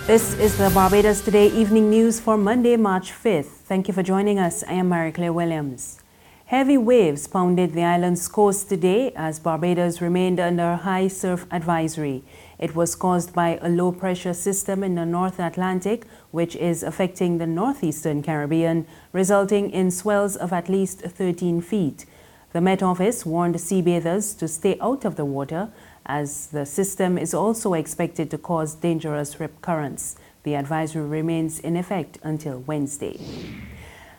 This is the Barbados Today evening news for Monday, March 5th. Thank you for joining us. I am Mary Claire Williams. Heavy waves pounded the island's coast today as Barbados remained under high surf advisory. It was caused by a low-pressure system in the North Atlantic, which is affecting the northeastern Caribbean, resulting in swells of at least 13 feet. The Met Office warned seabathers to stay out of the water, as the system is also expected to cause dangerous rip currents. The advisory remains in effect until Wednesday.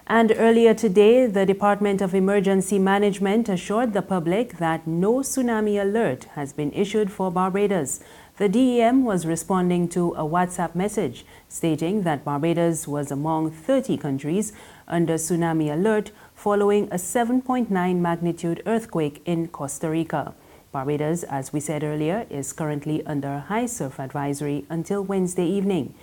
And earlier today, the Department of Emergency Management assured the public that no tsunami alert has been issued for Barbados. The DEM was responding to a WhatsApp message stating that Barbados was among 30 countries under tsunami alert following a 7.9 magnitude earthquake in Costa Rica. Barbados, as we said earlier, is currently under high surf advisory until Wednesday evening.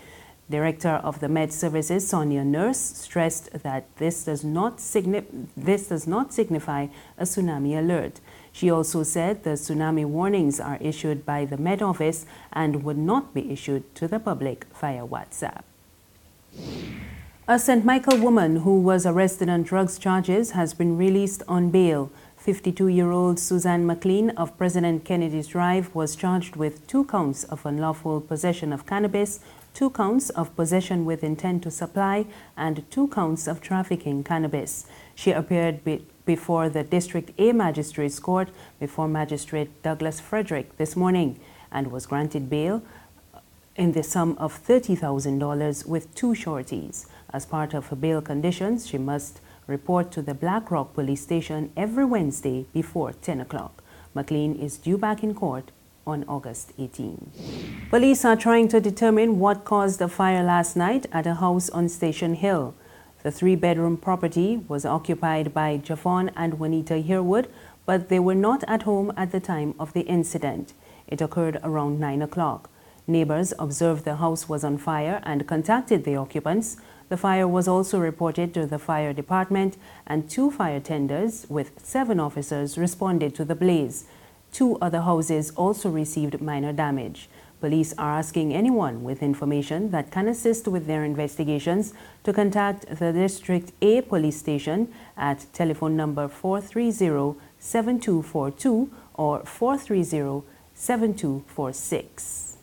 Director of the Met Services, Sonia Nurse, stressed that this does not signify a tsunami alert. She also said the tsunami warnings are issued by the Met Office and would not be issued to the public via WhatsApp. A St. Michael woman who was arrested on drugs charges has been released on bail. 52-year-old Suzanne McLean of President Kennedy's Drive was charged with 2 counts of unlawful possession of cannabis, 2 counts of possession with intent to supply, and 2 counts of trafficking cannabis. She appeared before the District A Magistrates Court before Magistrate Douglas Frederick this morning and was granted bail in the sum of $30,000 with 2 sureties. As part of her bail conditions, she must report to the Black Rock Police Station every Wednesday before 10 o'clock. McLean is due back in court on August 18. Police are trying to determine what caused the fire last night at a house on Station Hill. The 3-bedroom property was occupied by Javon and Juanita Herwood, but they were not at home at the time of the incident. It occurred around 9 o'clock. Neighbors observed the house was on fire and contacted the occupants. The fire was also reported to the fire department, and 2 fire tenders with 7 officers responded to the blaze. 2 other houses also received minor damage. Police are asking anyone with information that can assist with their investigations to contact the District A Police Station at telephone number 430-7242 or 430-7246.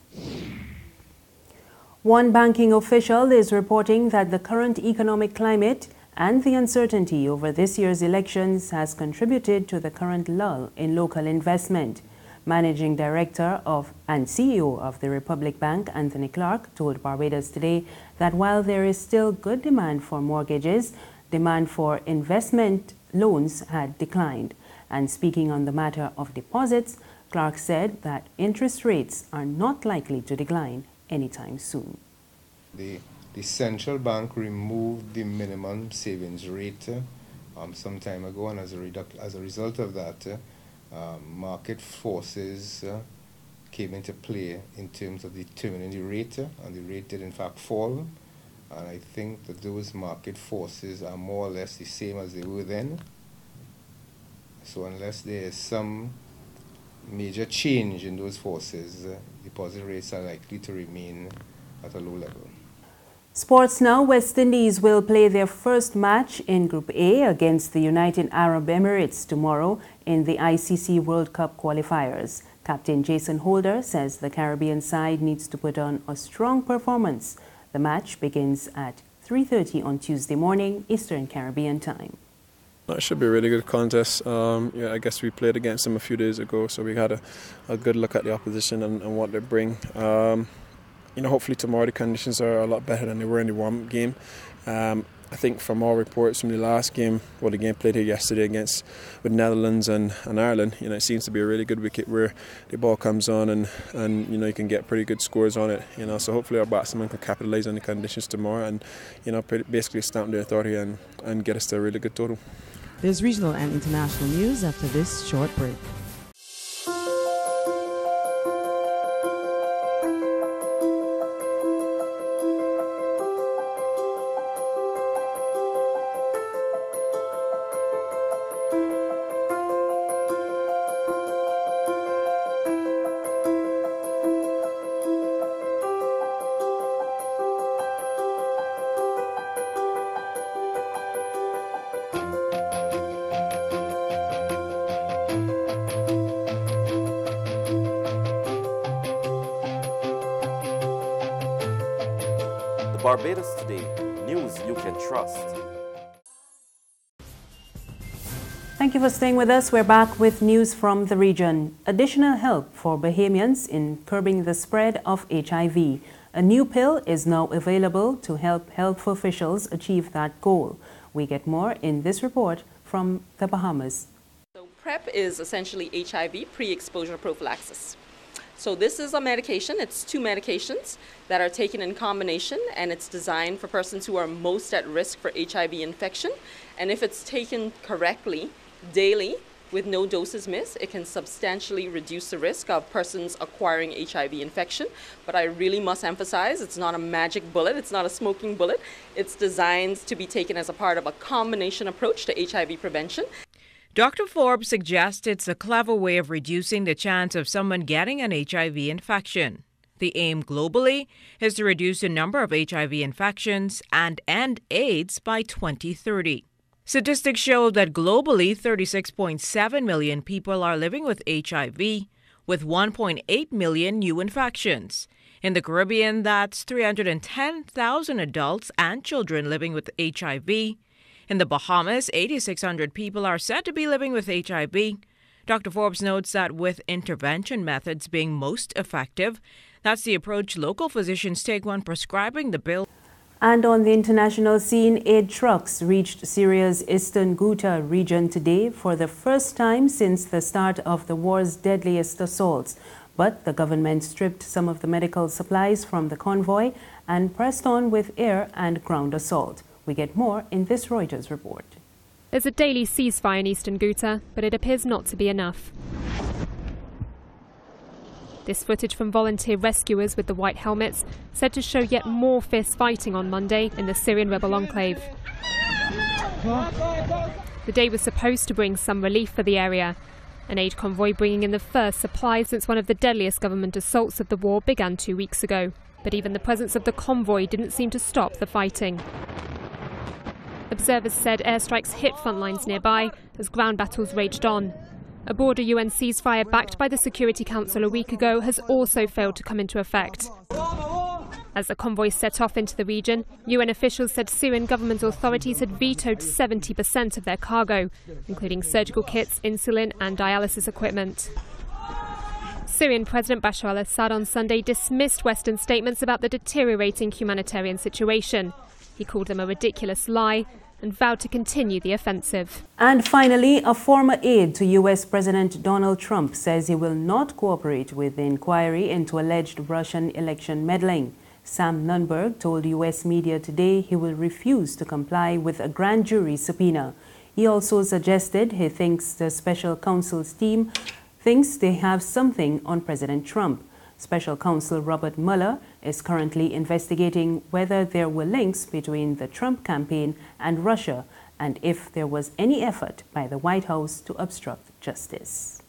One banking official is reporting that the current economic climate and the uncertainty over this year's elections has contributed to the current lull in local investment. Managing Director and CEO of the Republic Bank, Anthony Clark, told Barbados Today that while there is still good demand for mortgages, demand for investment loans had declined. And speaking on the matter of deposits, Clark said that interest rates are not likely to decline anytime soon. The central bank removed the minimum savings rate some time ago, and as a result of that, market forces came into play in terms of determining the rate, and the rate did in fact fall. And I think that those market forces are more or less the same as they were then. So unless there is some major change in those forces, deposit rates are likely to remain at a low level. Sports now. West Indies will play their first match in Group A against the United Arab Emirates tomorrow in the ICC World Cup qualifiers. Captain Jason Holder says the Caribbean side needs to put on a strong performance. The match begins at 3:30 on Tuesday morning, Eastern Caribbean time. It should be a really good contest. I guess we played against them a few days ago, so we had a good look at the opposition and what they bring. Hopefully tomorrow the conditions are a lot better than they were in the warm-up game. I think from all reports from the last game, the game played here yesterday with Netherlands and Ireland, it seems to be a really good wicket where the ball comes on and you can get pretty good scores on it. So hopefully our batsmen can capitalise on the conditions tomorrow and basically stamp their authority and get us to a really good total. There's regional and international news after this short break. Barbados Today, news you can trust. Thank you for staying with us. We're back with news from the region. Additional help for Bahamians in curbing the spread of HIV. A new pill is now available to help health officials achieve that goal. We get more in this report from the Bahamas. So PrEP is essentially HIV, pre-exposure prophylaxis. So this is a medication. It's 2 medications that are taken in combination, and it's designed for persons who are most at risk for HIV infection. And if it's taken correctly, daily, with no doses missed, it can substantially reduce the risk of persons acquiring HIV infection. But I really must emphasize, it's not a magic bullet, it's not a smoking bullet. It's designed to be taken as a part of a combination approach to HIV prevention. Dr. Forbes suggests it's a clever way of reducing the chance of someone getting an HIV infection. The aim globally is to reduce the number of HIV infections and end AIDS by 2030. Statistics show that globally, 36.7 million people are living with HIV, with 1.8 million new infections. In the Caribbean, that's 310,000 adults and children living with HIV. In the Bahamas, 8,600 people are said to be living with HIV. Dr. Forbes notes that with intervention methods being most effective, that's the approach local physicians take when prescribing the pill. And on the international scene, aid trucks reached Syria's eastern Ghouta region today for the first time since the start of the war's deadliest assaults. But the government stripped some of the medical supplies from the convoy and pressed on with air and ground assault. We get more in this Reuters report. There's a daily ceasefire in eastern Ghouta, but it appears not to be enough. This footage from volunteer rescuers with the white helmets said to show yet more fierce fighting on Monday in the Syrian rebel enclave. The day was supposed to bring some relief for the area. An aid convoy bringing in the first supplies since one of the deadliest government assaults of the war began 2 weeks ago. But even the presence of the convoy didn't seem to stop the fighting. Observers said airstrikes hit front lines nearby as ground battles raged on. A broader UN ceasefire backed by the Security Council a week ago has also failed to come into effect. As the convoy set off into the region, UN officials said Syrian government authorities had vetoed 70% of their cargo, including surgical kits, insulin and dialysis equipment. Syrian President Bashar al-Assad on Sunday dismissed Western statements about the deteriorating humanitarian situation. He called them a ridiculous lie and vowed to continue the offensive. And finally, a former aide to U.S. President Donald Trump says he will not cooperate with the inquiry into alleged Russian election meddling. Sam Nunberg told U.S. media today he will refuse to comply with a grand jury subpoena. He also suggested he thinks the special counsel's team thinks they have something on President Trump. Special counsel Robert Mueller is currently investigating whether there were links between the Trump campaign and Russia and if there was any effort by the White House to obstruct justice.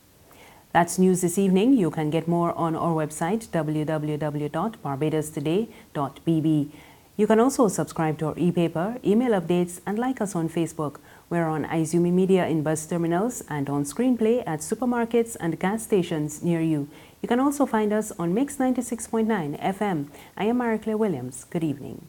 That's news this evening. You can get more on our website, www.barbadostoday.bb. You can also subscribe to our e-paper, email updates, and like us on Facebook. We're on Izumi Media in bus terminals and on Screenplay at supermarkets and gas stations near you. You can also find us on Mix 96.9 FM. I am Marie Claire Williams. Good evening.